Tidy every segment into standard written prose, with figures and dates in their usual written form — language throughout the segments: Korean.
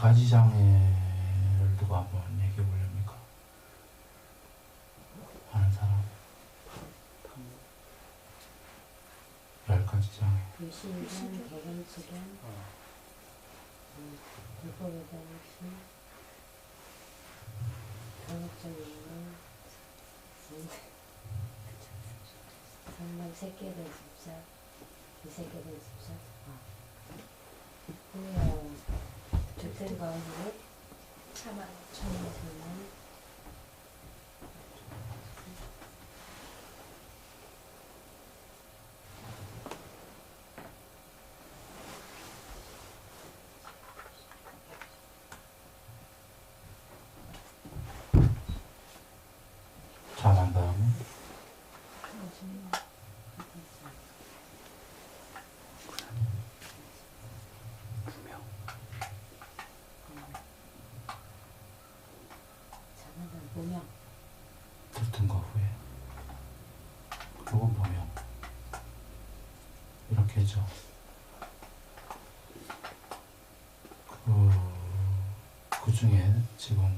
10가지 장애를 두고 한번 얘기해 보렵니까? 아는 사람? 10가지 장애. 유신견, 개근치견, 불법에 대한 욕심, 강력적 욕망, 상당 새끼에 대한 집착, 비새끼에 대한 집착, 그리고 둘째 가운데 참아, 참아, 잘한 다음에 무명, 들뜬 거 후에 그리고 무명 이렇게 했죠. 그 중에 지금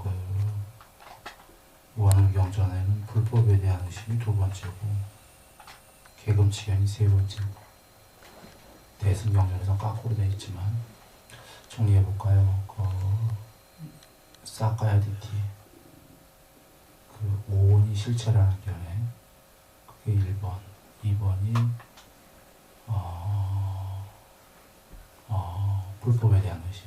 무한경전에는 불법에 대한 의식이 2번째고 개금치견이 3번째고 대승경전에서 까꾸로 되어 있지만 정리해볼까요? 사카야디티 오온이 실체라는 견해 그게 1번 2번이 불법에 대한 의식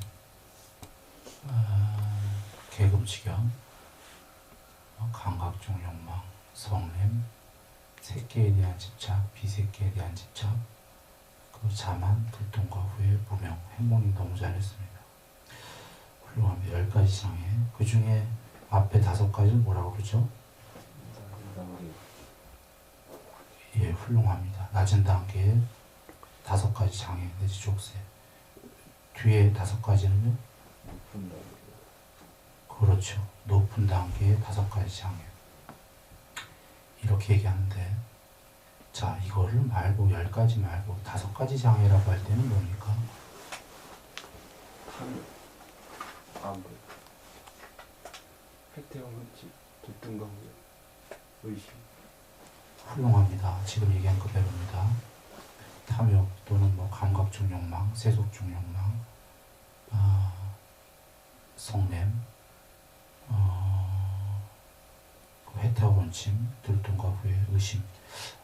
개금치견 감각적 욕망 성냄 새끼에 대한 집착 비새끼에 대한 집착 그리고 자만 불통과 후에 무명 행복님 너무 잘했습니다. 훌륭합니다. 10가지 장애 그 중에 앞에 5가지는 뭐라고 그러죠? 예, 훌륭합니다. 낮은 단계에 5가지 장애 내지 족쇄 뒤에 5가지는요? 높은 단계. 그렇죠. 높은 단계에 5가지 장애 이렇게 얘기하는데 자 이거를 말고 10가지 말고 5가지 장애라고 할 때는 뭡니까? 탐, 획태형 흠집, 들뜬 거고요. 의심. 훌륭합니다. 지금 얘기한 그대로입니다. 탐욕 또는 감각적 욕망, 세속적 욕망, 성냄, 회타 원침, 들뜬과 후에 의심.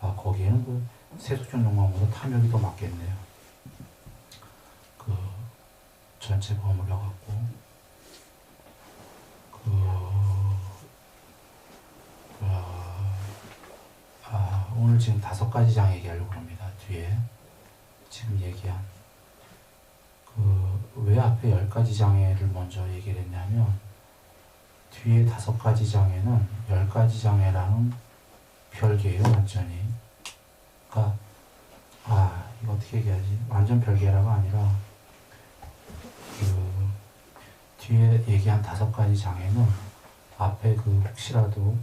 거기에는 세속적 욕망보다 탐욕이 더 맞겠네요. 전체 버무려 갖고 오늘 지금 5가지 장 얘기하려고 합니다. 뒤에 지금 얘기한 왜 앞에 10가지 장애를 먼저 얘기를 했냐면 뒤에 5가지 장애는 10가지 장애라는 별개예요. 완전히 그러니까 이거 어떻게 얘기하지? 완전 별개라가 아니라 뒤에 얘기한 5가지 장애는 앞에 혹시라도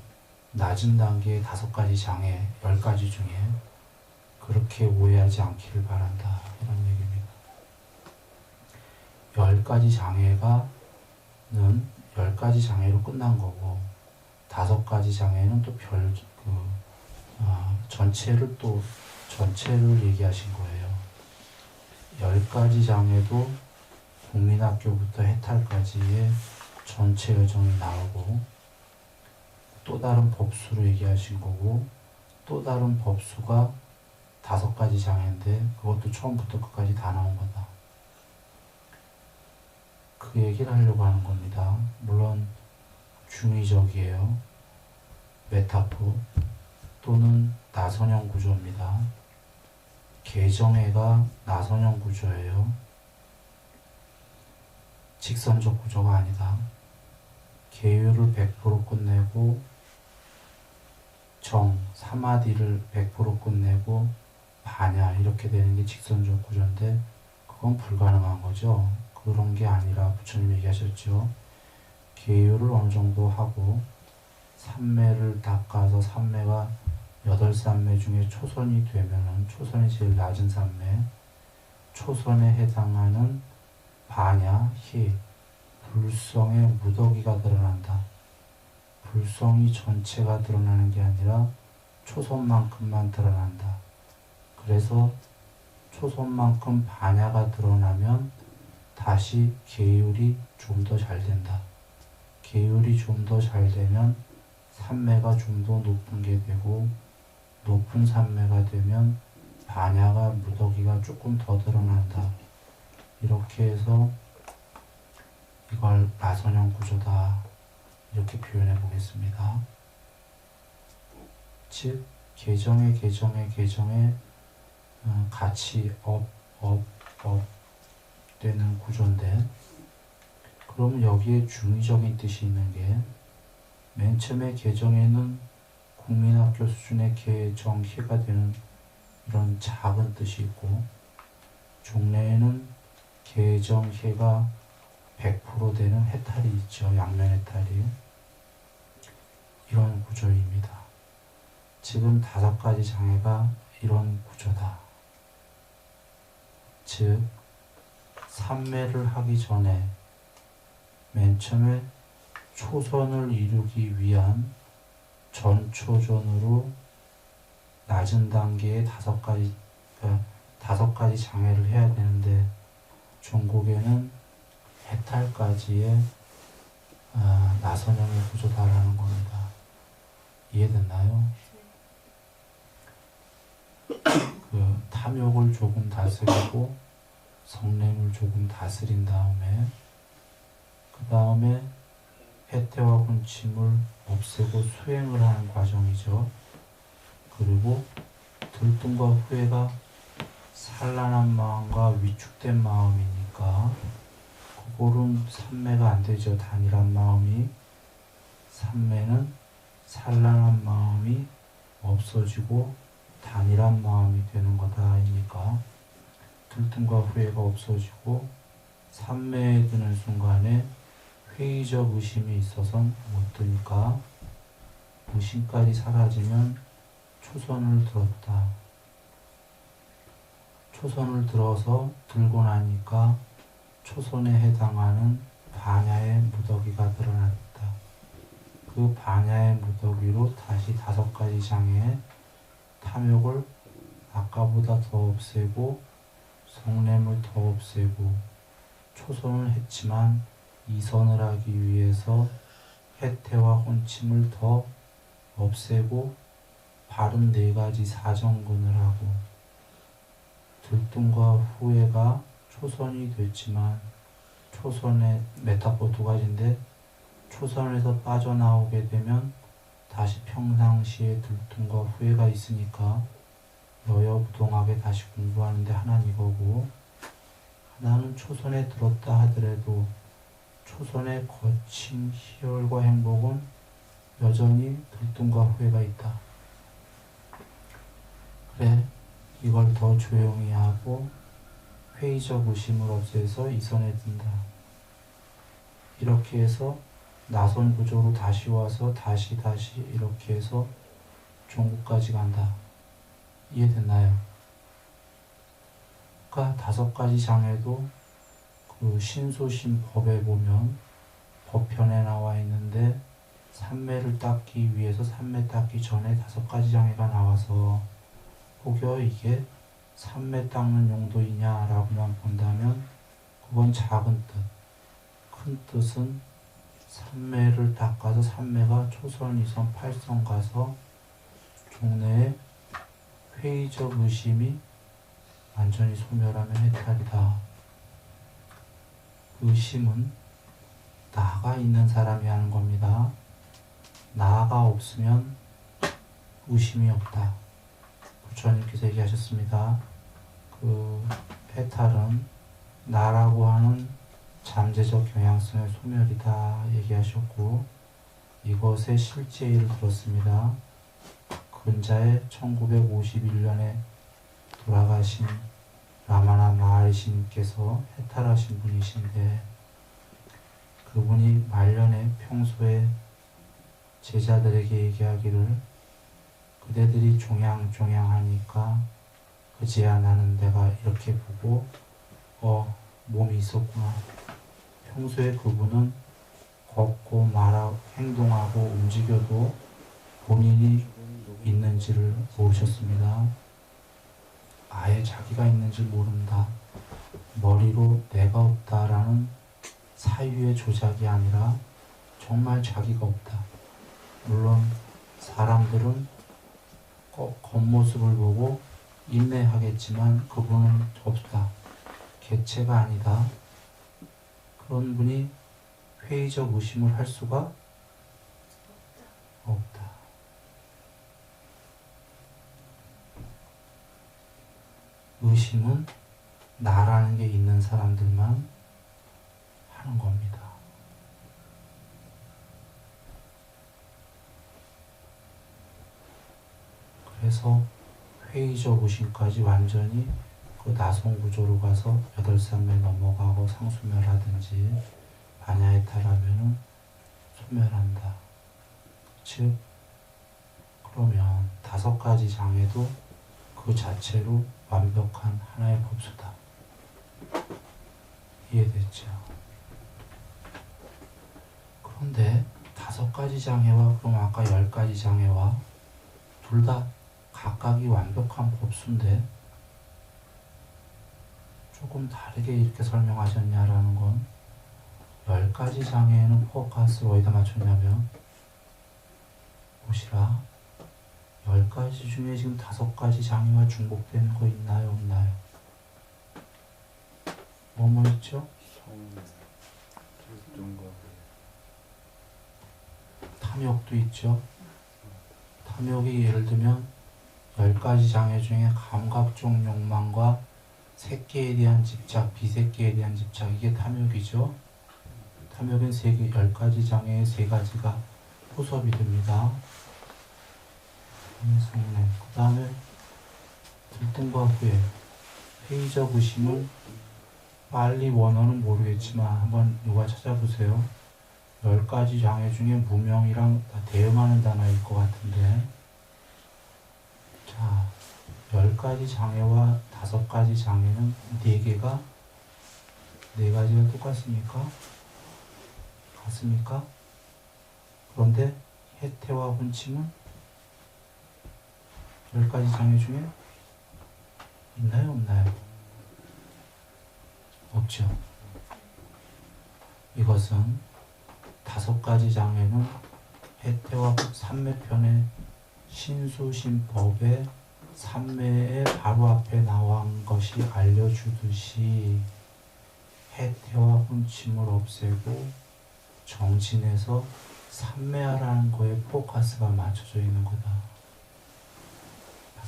낮은 단계의 5가지 장애 10가지 중에 그렇게 오해하지 않기를 바란다 이런 얘기입니다. 10가지 장애가는 10가지 장애로 끝난 거고 5가지 장애는 또 전체를 얘기하신 거예요. 10가지 장애도 국민학교부터 해탈까지의 전체 여정이 나오고 또 다른 법수로 얘기하신 거고 또 다른 법수가 5가지 장애인데 그것도 처음부터 끝까지 다 나온 거다. 그 얘기를 하려고 하는 겁니다. 물론 중의적이에요. 메타포 또는 나선형 구조입니다. 개정애가 나선형 구조예요. 직선적 구조가 아니다. 계율을 100% 끝내고 사마디를 100% 끝내고 반야 이렇게 되는 게 직선적 구조인데 그건 불가능한 거죠. 그런 게 아니라 부처님 얘기하셨죠. 계율을 어느 정도 하고 삼매를 닦아서 삼매가 8삼매 중에 초선이 되면은 초선이 제일 낮은 삼매 초선에 해당하는 반야, 희 불성의 무더기가 드러난다. 불성이 전체가 드러나는 게 아니라 초선만큼만 드러난다. 그래서 초선만큼 반야가 드러나면 다시 계율이 좀 더 잘 된다. 계율이 좀 더 잘 되면 산매가 좀 더 높은 게 되고, 높은 산매가 되면 반야가 무더기가 조금 더 드러난다. 이렇게 해서 이걸 나선형 구조다, 이렇게 표현해 보겠습니다. 즉 계정의 같이 업 되는 구조인데, 그러면 여기에 중의적인 뜻이 있는 게, 맨 처음에 계정에는 국민학교 수준의 계정해가 되는 이런 작은 뜻이 있고, 중내에는 계정해가 100% 되는 해탈이 있죠. 양면 해탈이. 이런 구조입니다. 지금 5가지 장애가 이런 구조다. 즉 삼매를 하기 전에 맨 처음에 초선을 이루기 위한 전초전으로 낮은 단계의 5가지 장애를 해야 되는데, 중국에는 해탈까지의 나선형의 구조다라는 겁니다. 이해됐나요? 그 탐욕을 조금 다스리고 성냄을 조금 다스린 다음에, 그 다음에 해태와 군침을 없애고 수행을 하는 과정이죠. 그리고 들뜸과 후회가 산란한 마음과 위축된 마음이니까 그거는 삼매가 안 되죠. 단일한 마음이. 삼매는 산란한 마음이 없어지고 단일한 마음이 되는 거다. 이니까 들뜸과 후회가 없어지고 삼매에 드는 순간에 회의적 의심이 있어서는 못 드니까, 의심까지 사라지면 초선을 들었다. 초선을 들어서 들고 나니까 초선에 해당하는 반야의 무더기가 드러났다. 그 반야의 무더기로 다시 5가지 장애의 탐욕을 아까보다 더 없애고 성냄을 더 없애고 초선을 했지만 이선을 하기 위해서 해태와 혼침을 더 없애고 바른 4가지 사정근을 하고, 들뜸과 후회가 초선이 됐지만 초선의 메타포 2가지인데, 초선에서 빠져나오게 되면 다시 평상시에 들뜸과 후회가 있으니까 여여부동하게 다시 공부하는데 하나는 이거고, 하나는 초선에 들었다 하더라도 초선의 거친 희열과 행복은 여전히 들뜸과 후회가 있다. 그래, 이걸 더 조용히 하고 회의적 의심을 없애서 이선에 든다. 이렇게 해서 나선 구조로 다시 와서 다시 이렇게 해서 종구까지 간다. 이해됐나요? 그러니까 5가지 장애도 그 신소신 법에 보면 법편에 나와 있는데, 삼매를 닦기 위해서 삼매 닦기 전에 5가지 장애가 나와서 혹여 이게 삼매 닦는 용도이냐라고만 본다면 그건 작은 뜻. 큰 뜻은 삼매를 닦아서 삼매가 초선, 이선, 팔선 가서 종내에 회의적 의심이 완전히 소멸하면 해탈이다. 의심은 나가 있는 사람이 하는 겁니다. 나가 없으면 의심이 없다. 부처님께서 얘기하셨습니다. 그 해탈은 나라고 하는 잠재적 경향성의 소멸이다 얘기하셨고, 이것의 실제를 들었습니다. 근자에 1951년에 돌아가신 라마나 마하리시님께서 해탈하신 분이신데, 그분이 말년에 평소에 제자들에게 얘기하기를, 그대들이 종양하니까 그제야 나는 내가 이렇게 보고 몸이 있었구나, 평소에 그분은 걷고 말하고 행동하고 움직여도 본인이 있는지를 모르셨습니다. 아예 자기가 있는지 모른다. 머리로 내가 없다라는 사유의 조작이 아니라 정말 자기가 없다. 물론 사람들은 꼭 겉모습을 보고 인내하겠지만 그분은 없다. 개체가 아니다. 그런 분이 회의적 의심을 할 수가 없다. 의심은 나라는 게 있는 사람들만 하는 겁니다. 그래서 회의적 의심까지 완전히 그 나성 구조로 가서 8산매 넘어가고 상소멸하든지 반야에 타라면은 소멸한다. 즉 그러면 5가지 장애도 그 자체로 완벽한 하나의 법수다. 이해됐죠? 그런데 5가지 장애와 그럼 아까 10가지 장애와 둘 다 각각이 완벽한 법수인데 조금 다르게 이렇게 설명하셨냐라는 건 10가지 장애에는 포커스를 어디다 맞췄냐면 보시라 10가지 중에 지금 5가지 장애와 중복되는 거 있나요? 없나요? 뭐뭐 있죠? 탐욕도 있죠. 탐욕이 예를 들면 10가지 장애 중에 감각적 욕망과 새끼에 대한 집착, 비새끼에 대한 집착, 이게 탐욕이죠. 탐욕은 10가지 장애의 3가지가 포섭이 됩니다. 그 다음에 들뜸과 후회, 회의적 의심을 빨리 원어는 모르겠지만 한번 누가 찾아보세요. 10가지 장애 중에 무명이랑 다 대응하는 단어일 것 같은데 자, 10가지 장애와 5가지 장애는 4개가 4가지가 똑같습니까? 같습니까? 그런데 해태와 혼침은 10가지 장애 중에 있나요? 없나요? 없죠. 이것은 5가지 장애는 해태와 삼매편의 신수신법의 삼매의 바로 앞에 나온 것이 알려주듯이 해태와 혼침을 없애고 정진해서 삼매하라는 거에 포커스가 맞춰져 있는 거다.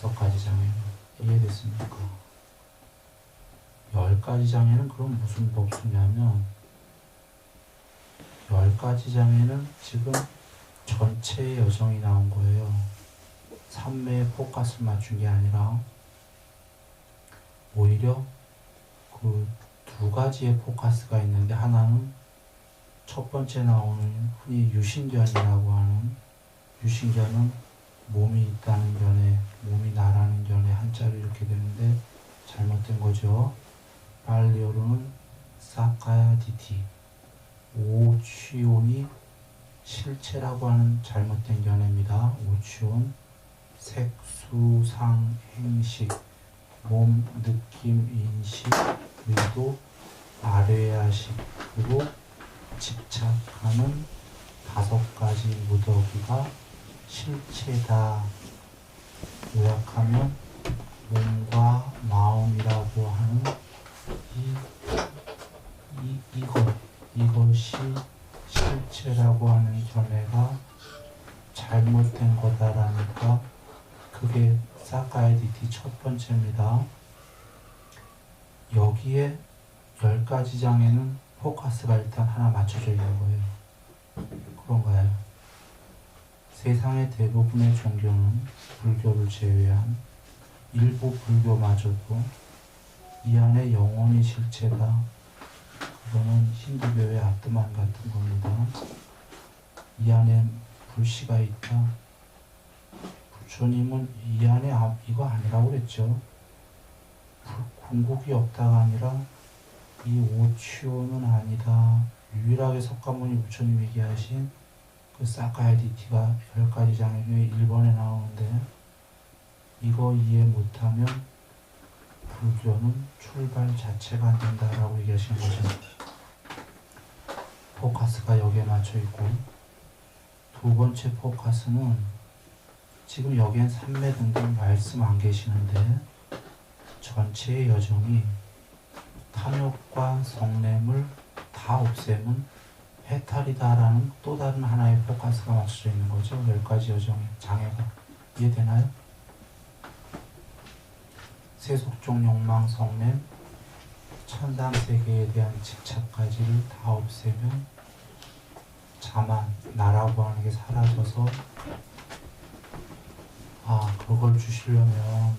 5가지 장애는 이해됐습니까? 10가지 장애는 그럼 무슨 법수냐면 10가지 장애는 지금 전체의 여정이 나온 거예요. 삼매에 포커스를 맞춘 게 아니라 오히려 그 2가지의 포커스가 있는데 하나는 첫 번째 나오는 흔히 유신견이라고 하는 유신견은 몸이 있다는 견해, 몸이 나라는 견해 한자로 이렇게 되는데 잘못된 거죠. 발리어로는 사카야 디티 오취온이 실체라고 하는 잘못된 견해입니다. 오취온 색수상 행식 몸 느낌 인식 의도 아뢰야식으로 집착하는 5가지 무더기가 실체다. 요약하면 몸과 마음이라고 하는 이것이 실체라고 하는 견해가 잘못된 거다라니까 그게 사카이디티 첫 번째입니다. 여기에 10가지 장애는 포커스가 일단 하나 맞춰져 있는 거예요. 그런가요? 세상의 대부분의 종교는 불교를 제외한 일부 불교마저도 이 안에 영혼이 실체다. 그거는 힌두교의 아트만 같은 겁니다. 이 안에 불씨가 있다. 부처님은 이 안에 이거 아니라고 그랬죠. 궁극이 없다가 아니라 이 오치오는 아니다. 유일하게 석가모니 부처님 얘기하신 그 사카야디티가 10가지 장애 중에 1번에 나오는데 이거 이해 못하면 불교는 출발 자체가 안 된다라고 얘기하신 거죠. 포커스가 여기에 맞춰 있고, 두 번째 포커스는 지금 여기엔 삼매 등등 말씀 안 계시는데 전체의 여정이 탐욕과 성냄을 다 없애면 해탈이다라는 또 다른 하나의 포커스가 맞춰져 있는 거죠. 10가지 여정의 장애가. 이해되나요? 세속적 욕망, 성냄, 천상 세계에 대한 집착까지를 다 없애면 자만, 나라고 하는 게 사라져서 그걸 주시려면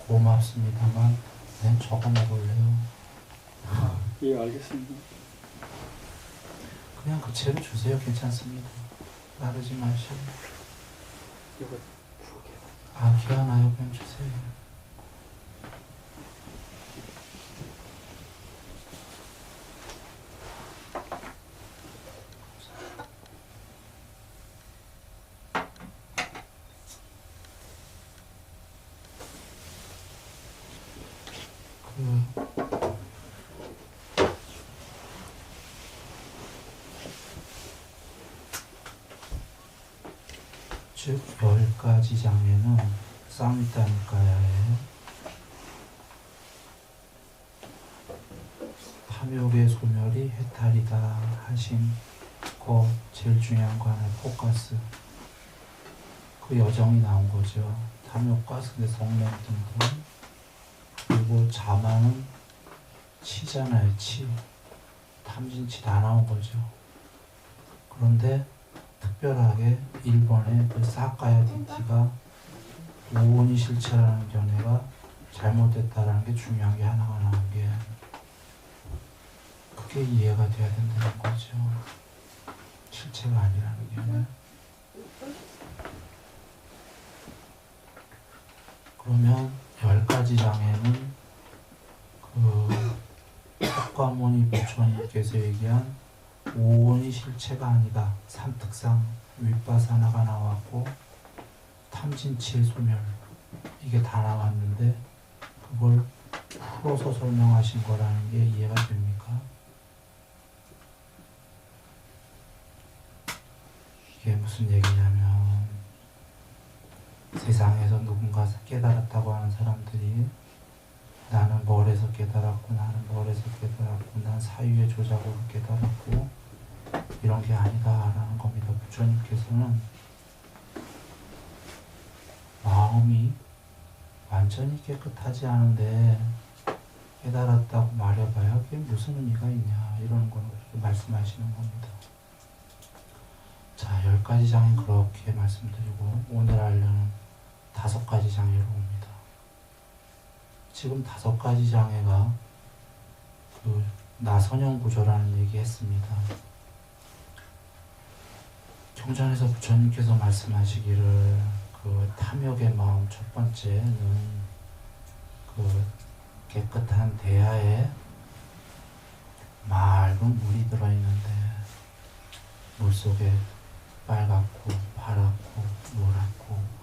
고맙습니다만 난 저거 먹을래요. 예, 알겠습니다. 그냥 그 채로 주세요. 괜찮습니다. 나르지 마시고. 이거 부엌에 기어나요. 그냥 주세요. 즉 10가지 장애는 쌍미타니까야에 탐욕의 소멸이 해탈이다 하신 거 제일 중요한 거 하나의 포커스, 그 여정이 나온 거죠. 탐욕과 성냄 등등. 그리고 자만은 치잖아요. 치. 탐진치 다 나온 거죠. 그런데 특별하게 1번의 그 사카야디티가 오온이 실체라는 견해가 잘못됐다라는 게 중요한 게 하나가 나온 게, 그게 이해가 돼야 된다는 거죠. 실체가 아니라는 견해. 그러면 10가지 장애는 그 석가모니 부처님께서 얘기한 오온이 실체가 아니다. 삼특상 윗바사나가 나왔고 탐진치의 소멸, 이게 다 나왔는데 그걸 풀어서 설명하신 거라는 게 이해가 됩니까? 이게 무슨 얘기냐면, 세상에서 누군가 깨달았다고 하는 사람들이 나는 뭘에서 깨달았고, 나는 뭘에서 깨달았고, 난 사유의 조작으로 깨달았고, 이런 게 아니다라는 겁니다. 부처님께서는 마음이 완전히 깨끗하지 않은데 깨달았다고 말해봐야 그게 무슨 의미가 있냐, 이런 걸 말씀하시는 겁니다. 자, 10가지 장애 그렇게 말씀드리고 오늘 하려는 5가지 장애로 옵니다. 지금 5가지 장애가 그 나선형 구조라는 얘기 했습니다. 경전에서 부처님께서 말씀하시기를 그 탐욕의 마음 첫 번째는 그 깨끗한 대야에 맑은 물이 들어있는데 물속에 빨갛고 파랗고 노랗고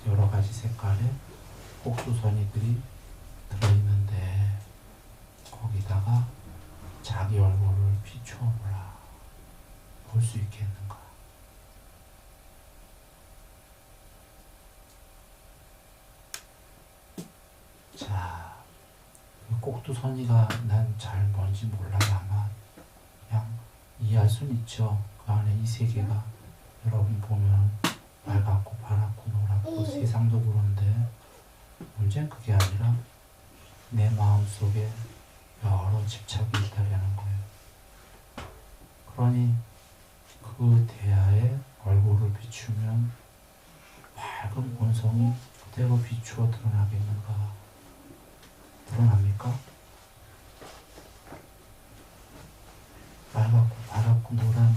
여러 가지 색깔의 옥수선이들이 들어있는데 거기다가 자기 얼굴을 비추어보라. 볼 수 있겠는가? 자, 꼭두선이가 난 잘 뭔지 몰라요. 아마 그냥 이해할 수는 있죠. 그 안에 이 세계가 여러분 보면 빨갛고 파랗고 노랗고 세상도 그런데 문제는 그게 아니라 내 마음속에 여러 집착이 있다라는 거예요. 그러니 그 대야에 얼굴을 비추면 밝은 본성이 그대로 비추어 드러나겠는가? 드러납니까? 빨갛고 파랗고 노란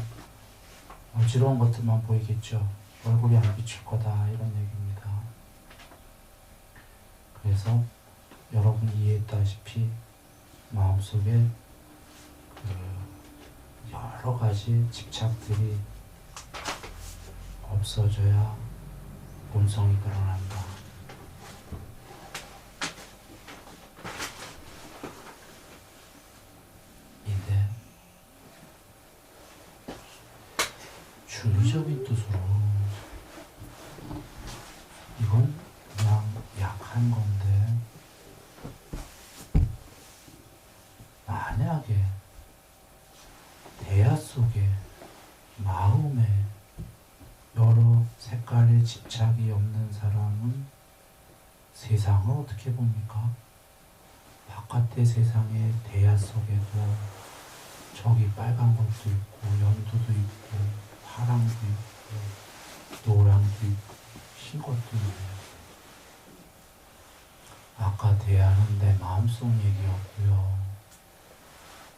어지러운 것들만 보이겠죠. 얼굴이 안 비출 거다, 이런 얘기입니다. 그래서 여러분이 이해했다시피 마음속에 여러 가지 집착들이 없어져야 본성이 드러난다. 인데 중의적인 뜻으로 이건 그냥 약한 건데 만약에 대화 속에 마음에 여러 색깔의 집착이 없는 사람은 세상을 어떻게 봅니까? 바깥의 세상의 대야 속에도 저기 빨간 것도 있고 연두도 있고 파랑도 있고 노랑도 있고 흰 것도 있네요. 아까 대야는 내 마음속 얘기였고요.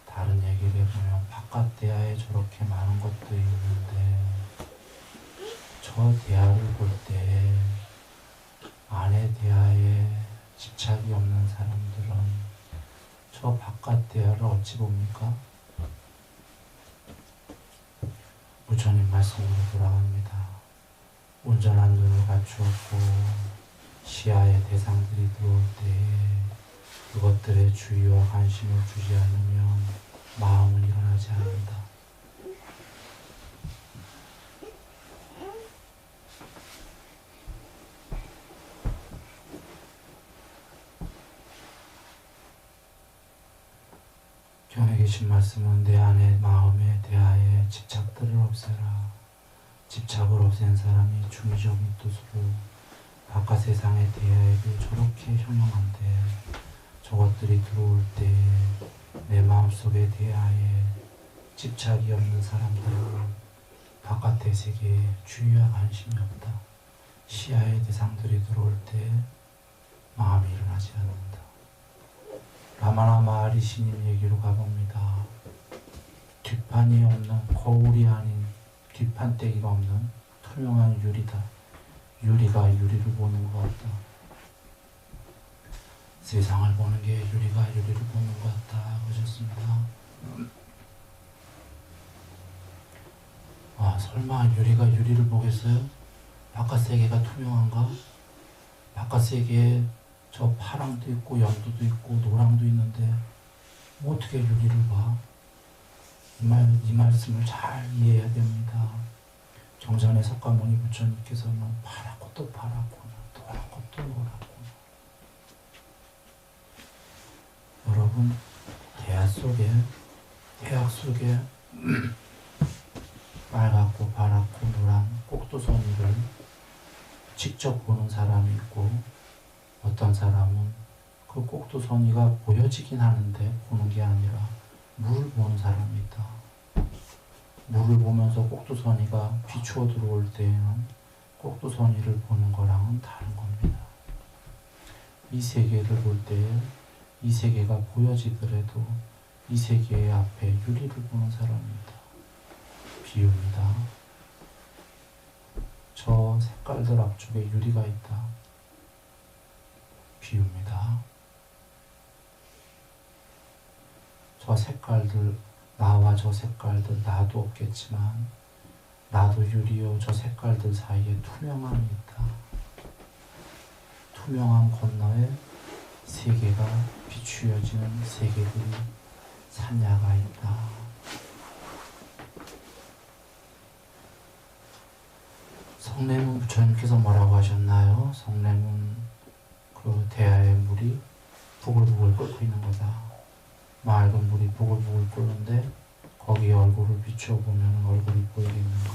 다른 얘기를 해보면 바깥 대야에 저렇게 많은 것도 있는데 저 대야를 볼 때 안에 대야에 집착이 없는 사람들은 저 바깥 대야를 어찌 봅니까? 부처님 말씀으로 돌아갑니다. 온전한 눈을 갖추었고 시야의 대상들이 들어올 때 그것들의 주의와 관심을 주지 않으면 마음은 일어나지 않는다. 경에 계신 말씀은 내 안의 마음에 대하여 집착들을 없애라. 집착을 없앤 사람이 중의적인 뜻으로 바깥 세상에 대하여도 저렇게 형용한데 저것들이 들어올 때 내 마음속에 대하여 집착이 없는 사람들은 바깥의 세계에 주의와 관심이 없다. 시야의 대상들이 들어올 때 마음이 일어나지 않는다. 라마나 마하리시님 얘기로 가봅니다. 뒷판이 없는 거울이 아닌 뒷판떼기가 없는 투명한 유리다. 유리가 유리를 보는 것 같다. 세상을 보는 게 유리가 유리를 보는 것 같다 그러셨습니다. 아, 설마 유리가 유리를 보겠어요? 바깥 세계가 투명한가? 바깥 세계에 저 파랑도 있고 연두도 있고 노랑도 있는데 뭐 어떻게 유리를 봐? 이 말씀을 잘 이해해야 됩니다. 정전의 석가모니 부처님께서는 파랗고 또 파랗구나, 노랗고 또 노랗구나. 여러분, 대학 속에 빨갛고 파랗고 노란 꼭두선이를 직접 보는 사람이 있고 어떤 사람은 그 꼭두선이가 보여지긴 하는데 보는 게 아니라 물을 보는 사람이 있다. 물을 보면서 꼭두선이가 비추어 들어올 때에는 꼭두선이를 보는 거랑은 다른 겁니다. 이 세계를 볼 때에 이 세계가 보여지더라도 이 세계 앞에 유리를 보는 사람입니다. 비유입니다. 저 색깔들 앞쪽에 유리가 있다. 비유입니다. 저 색깔들, 나와 저 색깔들, 나도 없겠지만 나도 유리요 저 색깔들 사이에 투명함이 있다. 투명함 건너에 세계가 비추어지는 세계들이 산야가 있다. 성례문 부처님께서 뭐라고 하셨나요? 성례문 그 대야의 물이 부글부글 끓고 있는 거다. 맑은 물이 부글부글 끓는데 거기에 얼굴을 비추어 보면 얼굴이 보이겠는가?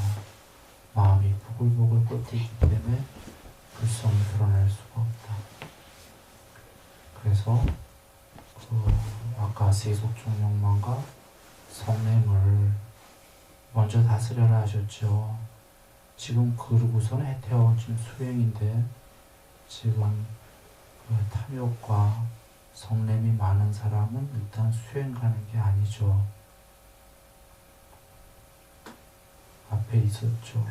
마음이 부글부글 끓고 있기 때문에 불성이 드러날 수가 없다. 그래서 아까 세속적 욕망과 성냄을 먼저 다스려라 하셨죠. 지금 그러고서는 해태하고 지금 수행인데 지금 그 탐욕과 성냄이 많은 사람은 일단 수행 가는 게 아니죠. 앞에 있었죠.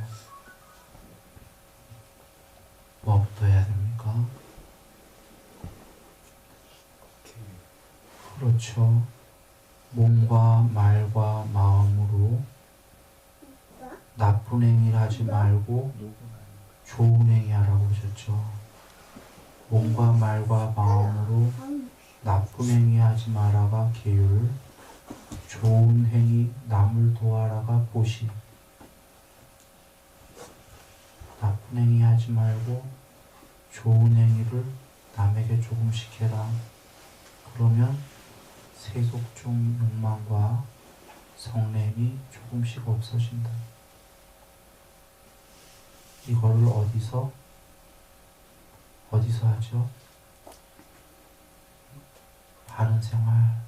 뭐부터 해야 됩니까? 그렇죠. 몸과 말과 마음으로 나쁜 행위를 하지 말고 좋은 행위 하라고 하셨죠. 몸과 말과 마음으로 나쁜 행위 하지 마라가 계율, 좋은 행위 남을 도와라가 보시. 나쁜 행위 하지 말고 좋은 행위를 남에게 조금씩 해라. 그러면 세속중 욕망과 성냄이 조금씩 없어진다. 이거를 어디서 하죠? 바른 생활,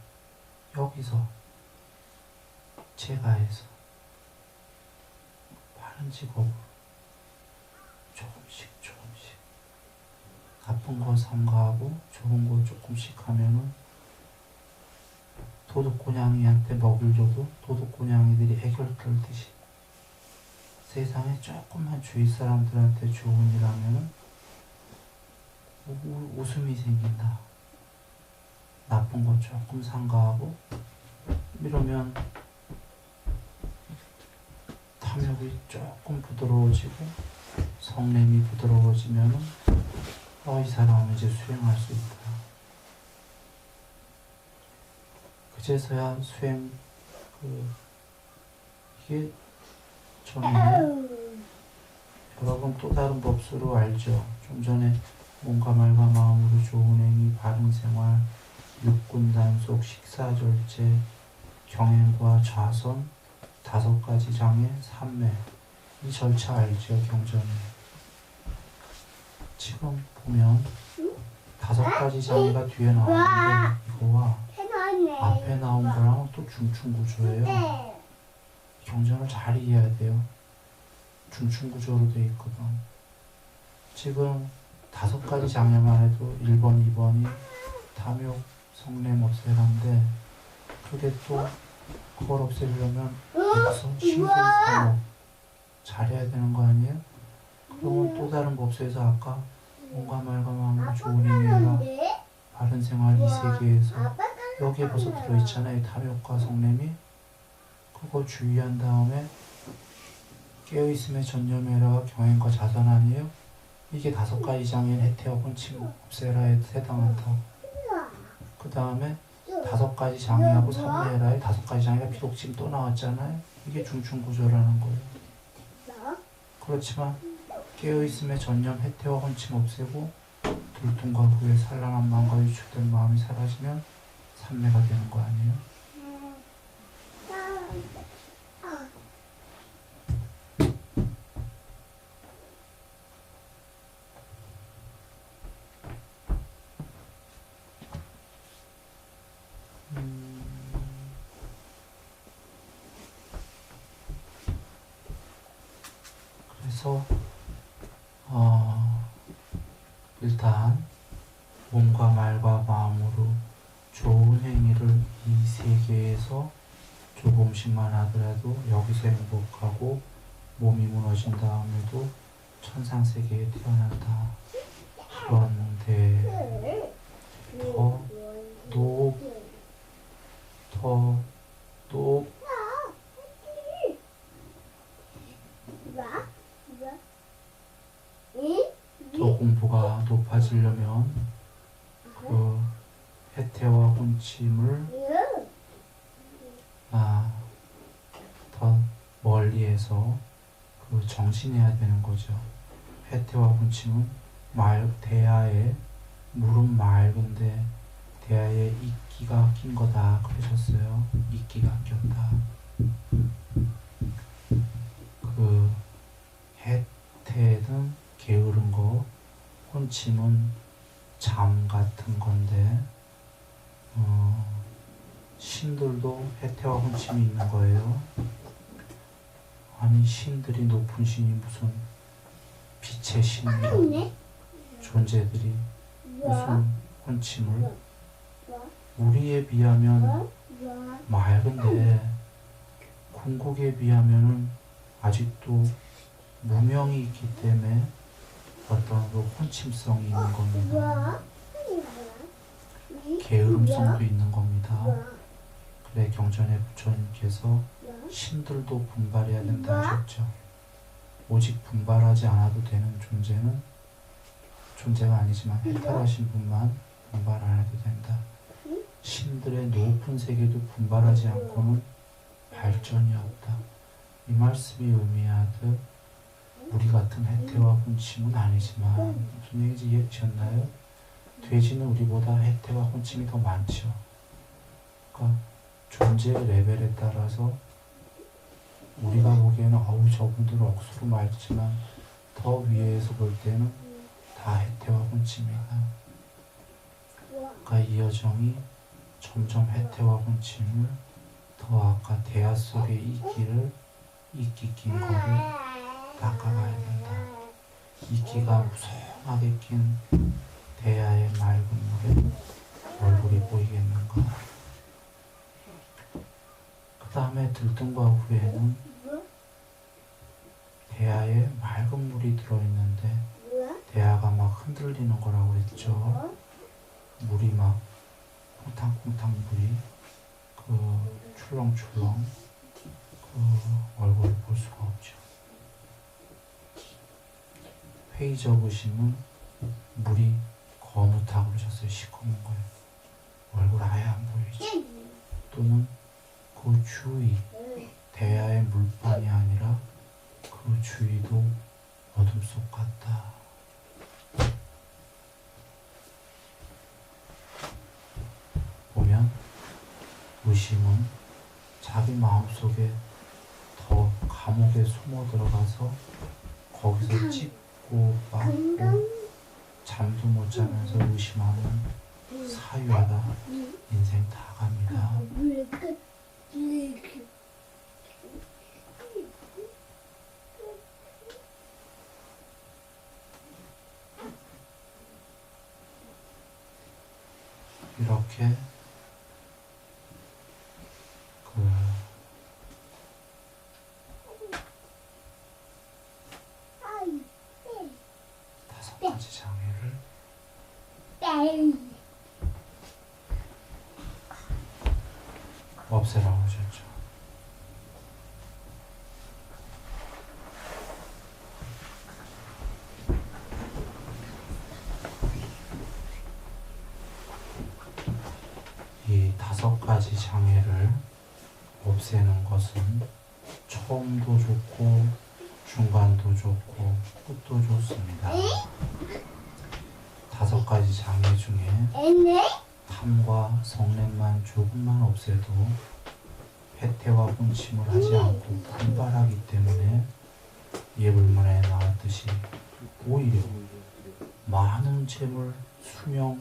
여기서 제가해서 바른 직업으로 조금씩 나쁜 거 삼가하고 좋은 거 조금씩 하면은 도둑고냥이한테 먹을 줘도 도둑고냥이들이 애결 떨듯이 세상에 조금만 주위 사람들한테 좋은 일 하면은 웃음이 생긴다. 나쁜 거 조금 삼가하고 이러면 탐욕이 조금 부드러워지고 성냄이 부드러워지면은 이 사람은 이제 수행할 수 있다. 그제서야 수행 이게 저는 여러분 또 다른 법수로 알죠. 좀 전에 몸과 말과 마음으로 좋은 행위, 바른 생활, 육군 단속, 식사 절제, 경행과 좌선, 5가지 장애, 삼매. 이 절차 알죠, 경전에. 지금 보면 5가지 장애가 뒤에 나오는데 이거와 앞에 나온 거랑 또 중충구조예요. 경전을 잘 이해해야 돼요. 중충구조로 되어 있거든. 지금 5가지 장애만 해도 1번, 2번이 탐욕, 성냄 없애라인데 그게 또 그걸 없애려면 여기서 신경사업 잘해야 되는 거 아니에요? 그러면 또 다른 법수에서 아까 몸과 말과 마음으로 좋은 행위라 바른 생활 이 세계에서 여기에 벌써 들어있잖아요. 탐욕과 성냄이. 그거 주의한 다음에 깨어있음에 전념해라 경행과 자선 아니에요? 이게 5가지 장애인 해태와 본침 없애라에 해당한다고. 그 다음에 5가지 장애하고 삼매해라에 5가지 장애가 비록 지금 또 나왔잖아요. 이게 중충구조라는 거예요. 그렇지만 깨어있음에 전념 해태와 혼침 없애고 불통과 후에 산란한 마음과 유축된 마음이 사라지면 삼매가 되는 거 아니에요? 그래서 일단 몸과 말과 마음으로 좋은 행위를 이 세계에서 조금씩만 하더라도 여기서 행복하고 몸이 무너진 다음에도 천상세계에 태어난다. 그런데 더 공부가 높아지려면 그 해태와 혼침을 더 멀리해서 그 정신해야 되는 거죠. 해태와 혼침은 대야에 물은 맑은데 대야에 이끼가 낀 거다 그러셨어요. 이끼가 꼈다. 그 해태는 게으른 거, 혼침은 잠 같은 건데 신들도 해태와 혼침이 있는 거예요. 아니 신들이 높은 신이 무슨 빛의 신이라는 존재들이 무슨 혼침을 우리에 비하면 맑은데 궁극에 비하면은 아직도 무명이 있기 때문에 어떤 그 혼침성이 있는 겁니다. 게으름성도 있는 겁니다. 그래 경전에 부처님께서 신들도 분발해야 된다 하셨죠. 오직 분발하지 않아도 되는 존재가 아니지만 해탈하신 분만 분발 안 해도 된다. 신들의 높은 세계도 분발하지 않고는 발전이 없다. 이 말씀이 의미하듯 우리 같은 해태와 혼침은 아니지만 무슨 얘기인지 이해되셨나요? 돼지는 우리보다 해태와 혼침이 더 많죠. 그러니까 존재의 레벨에 따라서 우리가 보기에는 저분들은 억수로 맑지만 더 위에서 볼 때는 다 해태와 혼침이다. 그러니까 이 여정이 점점 해태와 혼침을 더 아까 대하 속의 이끼 낀 거를 닦아가야 된다. 이끼가 무성하게 낀 대하의 맑은 물에 얼굴이 보이겠는가. 그 다음에 들뜬과 후에는 대하에 맑은 물이 들어있는데 대하가 막 흔들리는 거라고 했죠. 물이 막 콩탕콩탕 물이 출렁출렁 얼굴을 볼 수가 없죠. 회의 적으심은 물이 거뭇하고 그러셨어요. 시커먼 거예요. 얼굴 아예 안 보이죠. 또는 그 주위 대야의 물방이 아니라 그 주위도 어둠 속 같다. 보면 의심은 자기 마음속에 더 감옥에 숨어 들어가서 거기서 찢고 막고 잠도 못 자면서 의심하면 사유하다 인생 다 갑니다. 이렇게 다섯 가지 장애를 없애라고 하셨죠. 이 다섯 가지 장애를 없애는 것은 처음도 좋고 중간도 좋고 끝도 좋습니다. 다섯 가지 장애 중에 탐과 성냄만 조금만 없애도 해태와 혼침을 하지 않고 분발하기 때문에 예불문에 나왔듯이 오히려 많은 재물, 수명,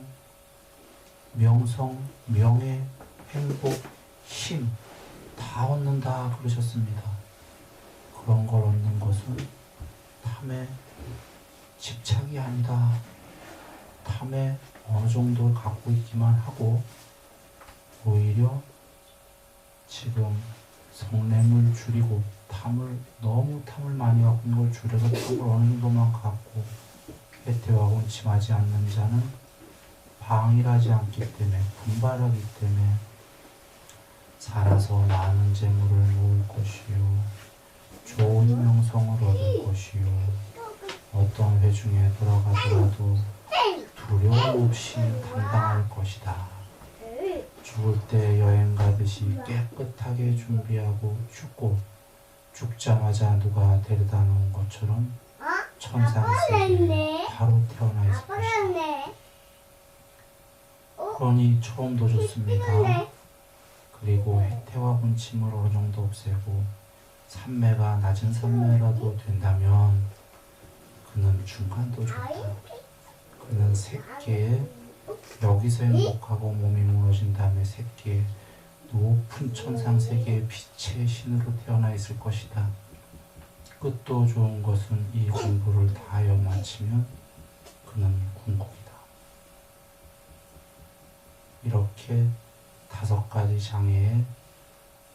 명성, 명예, 행복, 힘 다 얻는다 그러셨습니다. 그런 걸 얻는 것은 탐에 집착이 아니다. 탐에 어느 정도 갖고 있기만 하고 오히려 지금 성냄을 줄이고 너무 탐을 많이 갖고 있는 걸 줄여서 탐을 어느 정도만 갖고 해태와 혼침하지 않는 자는 방일하지 않기 때문에 분발하기 때문에 살아서 많은 재물을 모을 것이요 좋은 명성을 얻을 것이요 어떤 회중에 들어가더라도 두려움 없이 당당할 것이다. 죽을 때 여행 가듯이 깨끗하게 준비하고 죽자마자 누가 데려다 놓은 것처럼 천상세계에 바로 태어나 있을 것이다. 그러니 처음도 좋습니다. 그리고 해태와 혼침을 어느 정도 없애고 산매가 낮은 산매라도 된다면 그는 중간도 좋다. 그는 새끼에 여기서 행복하고 몸이 무너진 다음에 새끼에 높은 천상세계의 빛의 신으로 태어나 있을 것이다. 끝도 좋은 것은 이 공부를 다 하여 마치면 그는 궁극이다. 이렇게 다섯 가지 장애에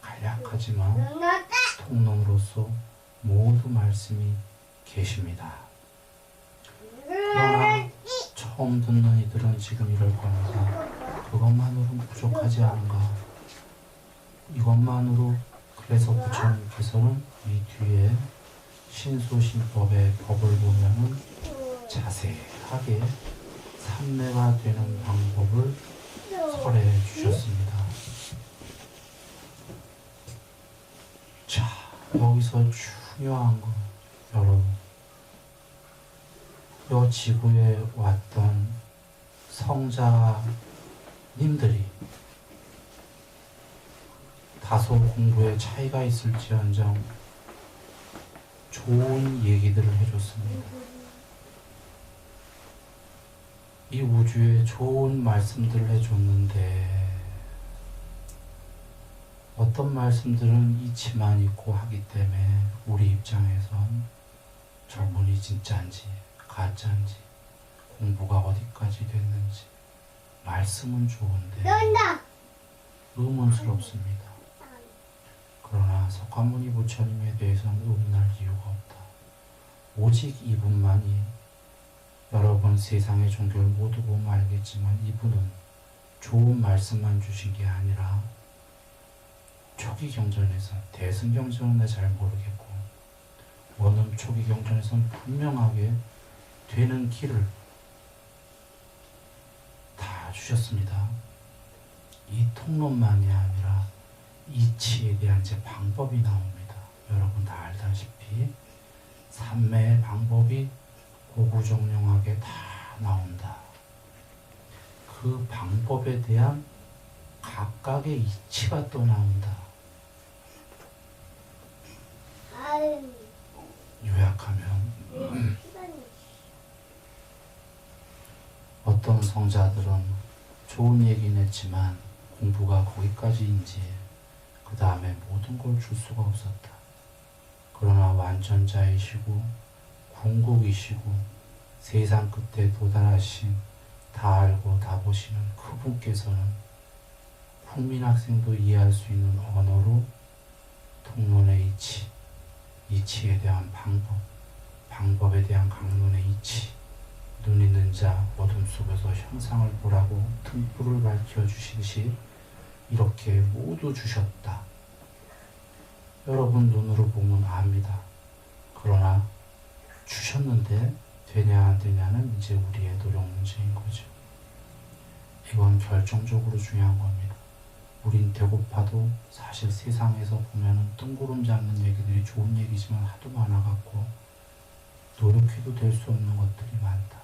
간략하지만 통론으로서 모두 말씀이 계십니다. 그러나 처음 듣는 이들은 지금 이럴 겁니다. 그것만으로는 부족하지 않은가? 이것만으로 그래서 부처님께서는 이 뒤에 신소신법의 법을 보면은 자세하게 삼매가 되는 방법을 설해 주셨습니다. 자, 여기서 중요한 거 여러분, 요 지구에 왔던 성자님들이 다소 공부에 차이가 있을지언정 좋은 얘기들을 해줬습니다. 이 우주에 좋은 말씀들을 해줬는데 어떤 말씀들은 이치만 있고 하기 때문에 우리 입장에선 저분이 진짜인지 가짜인지 공부가 어디까지 됐는지 말씀은 좋은데 의문스럽습니다. 그러나 석가모니 부처님에 대해서는 의문할 이유가 없다. 오직 이분만이 여러분 세상의 종교를 모두 보면 알겠지만 이분은 좋은 말씀만 주신 게 아니라 초기 경전에서 대승경전은 내가 잘 모르겠고 원음 초기 경전에서는 분명하게 되는 길을 다 주셨습니다. 이 통론만이 아니라 이치에 대한 이제 방법이 나옵니다. 여러분 다 알다시피 삼매의 방법이 고구정령하게 다 나온다. 그 방법에 대한 각각의 이치가 또 나온다. 요약하면 어떤 성자들은 좋은 얘기는 했지만 공부가 거기까지인지 그 다음에 모든 걸 줄 수가 없었다. 그러나 완전자이시고 궁극이시고 세상 끝에 도달하신 다 알고 다 보시는 그분께서는 국민학생도 이해할 수 있는 언어로 통론의 이치, 이치에 대한 방법, 방법에 대한 강론의 이치, 눈 있는 자 어둠 속에서 형상을 보라고 등불을 밝혀주시듯이 이렇게 모두 주셨다. 여러분 눈으로 보면 압니다. 그러나 주셨는데 되냐 안 되냐는 이제 우리의 노력 문제인 거죠. 이건 결정적으로 중요한 겁니다. 우린 배고파도 사실 세상에서 보면은 뜬구름 잡는 얘기들이 좋은 얘기지만 하도 많아갖고 노력해도 될 수 없는 것들이 많다.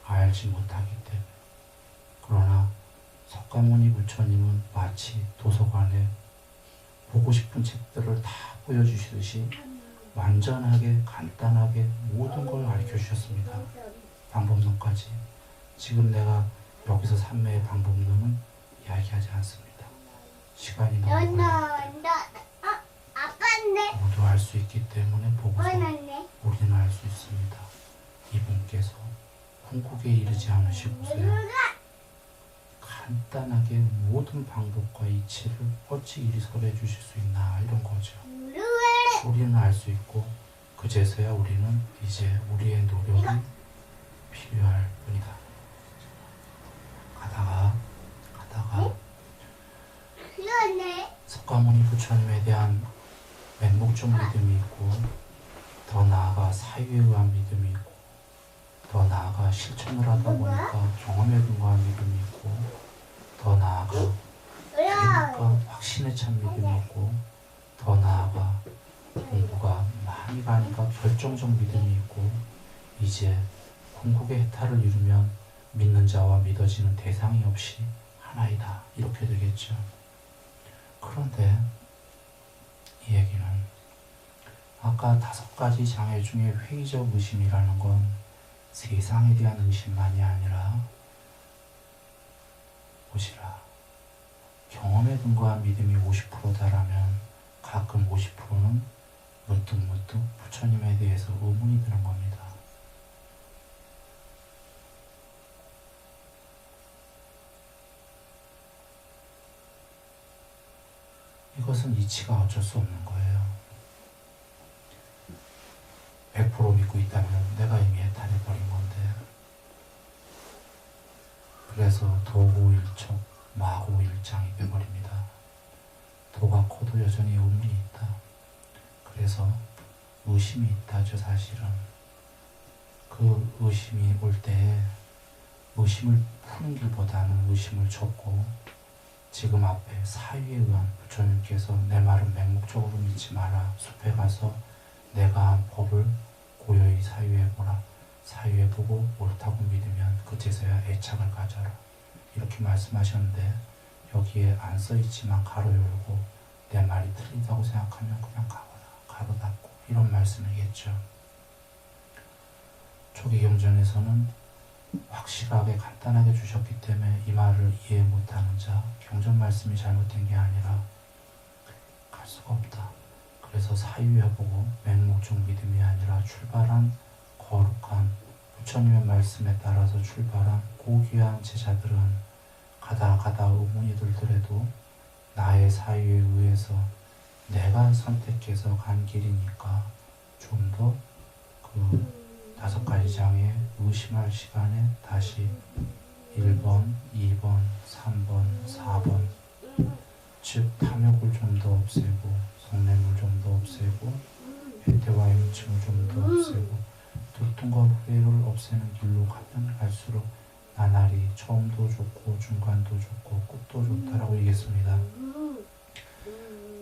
알지 못하기 때문에. 그러나 석가모니 부처님은 마치 도서관에 보고 싶은 책들을 다 보여주시듯이 완전하게 간단하게 모든 걸 가르쳐 주셨습니다. 방법론까지. 지금 내가 여기서 삼매의 방법론은 이야기하지 않습니다. 시간이 너무 걸립니다. 모두 알 수 있기 때문에 보고서 우리는 알 수 있습니다. 이분께서 궁극에 이르지 않으시고서야 간단하게 모든 방법과 이치를 어찌 이리 설해 주실 수 있나 이런 거죠. 우리는 알 수 있고 그제서야 우리는 이제 우리의 노력이 필요할 뿐이다. 가다가 석가모니 부처님에 대한 맹목적 믿음이 있고 더 나아가 사유에 의한 믿음이 있고 더 나아가 실천을 하다 보니까 경험에 근거한 믿음이 있고 더 나아가 그러니까 확신에 찬 믿음이 있고 더 나아가 공부가 많이 가니까 결정적 믿음이 있고 이제 궁극의 해탈을 이루면 믿는 자와 믿어지는 대상이 없이 하나이다 이렇게 되겠죠. 그런데 이 얘기는 아까 5가지 장애 중에 회의적 의심이라는 건 세상에 대한 의심만이 아니라 보시라 경험에 근거한 믿음이 50%다라면 가끔 50%는 문득 부처님에 대해서 의문이 드는 겁니다. 이것은 이치가 어쩔 수 없는 거예요. 100% 믿고 있다면 내가 이미 해탈해버린 건데 그래서 도구일척 마구일장이 돼버립니다. 나도 여전히 의문이 있다. 그래서 의심이 있다죠, 사실은. 그 의심이 올 때 의심을 푸는 길보다는 의심을 접고 지금 앞에 사유에 의한 부처님께서 내 말은 맹목적으로 믿지 마라. 숲에 가서 내가 한 법을 고요히 사유해보라. 사유해보고 옳다고 믿으면 그제서야 애착을 가져라. 이렇게 말씀하셨는데 여기에 안 써있지만 가로 열고 내 말이 틀리다고 생각하면 그냥 가로 닫고 이런 말씀이겠죠. 초기 경전에서는 확실하게 간단하게 주셨기 때문에 이 말을 이해 못하는 자, 경전 말씀이 잘못된 게 아니라 갈 수가 없다. 그래서 사유해보고 맹목적 믿음이 아니라 출발한 거룩한 부처님의 말씀에 따라서 출발한 고귀한 제자들은 가다 의문이 들더라도 나의 사유에 의해서 내가 선택해서 간 길이니까 좀 더 그 5가지 장에 의심할 시간에 다시 1번, 2번, 3번, 4번 즉 탐욕을 좀 더 없애고 성냄을 좀 더 없애고 해태와 염증을 좀 더 없애고 들통과 후회를 없애는 길로 가면 갈수록 나날이 처음도 좋고 중간도 좋고 끝도 좋다라고 얘기했습니다.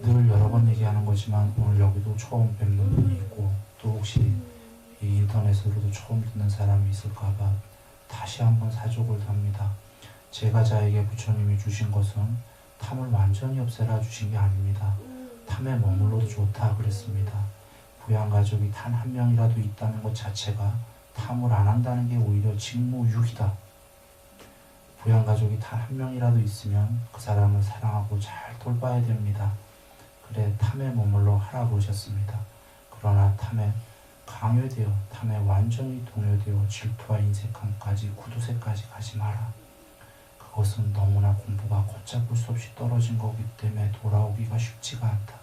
늘 여러 번 얘기하는 거지만 오늘 여기도 처음 뵙는 분이 있고 또 혹시 이 인터넷으로도 처음 듣는 사람이 있을까봐 다시 한번 사족을 합니다. 제가자에게 부처님이 주신 것은 탐을 완전히 없애라 주신 게 아닙니다. 탐에 머물러도 좋다 그랬습니다. 부양가족이 단 한 명이라도 있다는 것 자체가 탐을 안 한다는 게 오히려 직무유기다. 부양가족이 단 한 명이라도 있으면 그 사람을 사랑하고 잘 돌봐야 됩니다. 그래 탐에 머물러 하라 그러셨습니다. 그러나 탐에 강요되어 탐에 완전히 동요되어 질투와 인색함까지 구두쇠까지 가지 마라. 그것은 너무나 공부가 걷잡을 수 없이 떨어진 거기 때문에 돌아오기가 쉽지가 않다.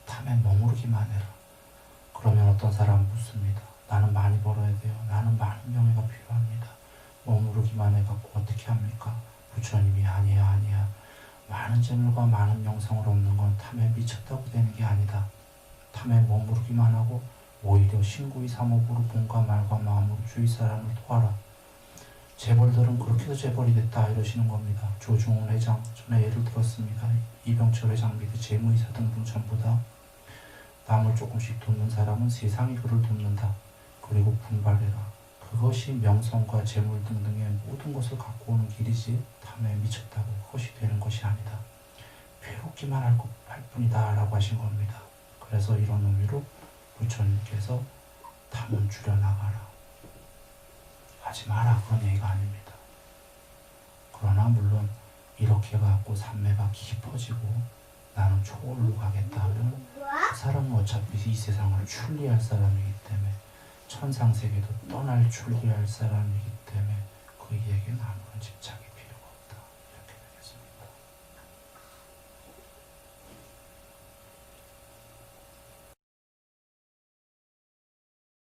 탐에 머무르기만 해라. 그러면 어떤 사람은 묻습니다. 나는 많이 벌어야 돼요. 나는 많은 명예가 필요합니다. 머무르기만 해갖고 어떻게 합니까? 부처님이 아니야. 많은 재물과 많은 명성을 얻는 건 탐에 미쳤다고 되는 게 아니다. 탐에 머무르기만 하고 오히려 신구의 삼업으로 몸과 말과 마음으로 주위 사람을 도와라. 재벌들은 그렇게도 재벌이 됐다 이러시는 겁니다. 조중훈 회장 전에 예를 들었습니다. 이병철 회장 밑에 재무이사 등등 전부 다 남을 조금씩 돕는 사람은 세상이 그를 돕는다. 그리고 분발해라. 그것이 명성과 재물 등등의 모든 것을 갖고 오는 길이지 탐에 미쳤다고 그것이 되는 것이 아니다. 괴롭기만 할 뿐이다 라고 하신 겁니다. 그래서 이런 의미로 부처님께서 탐은 줄여나가라. 하지 마라 그런 얘기가 아닙니다. 그러나 물론 이렇게 갖고 삼매가 깊어지고 나는 초월로 가겠다 하면 그 사람은 어차피 이 세상을 출리할 사람이기 때문에 천상세계도 떠날 출리할 사람이기 때문에 그에게는 아무런 집착이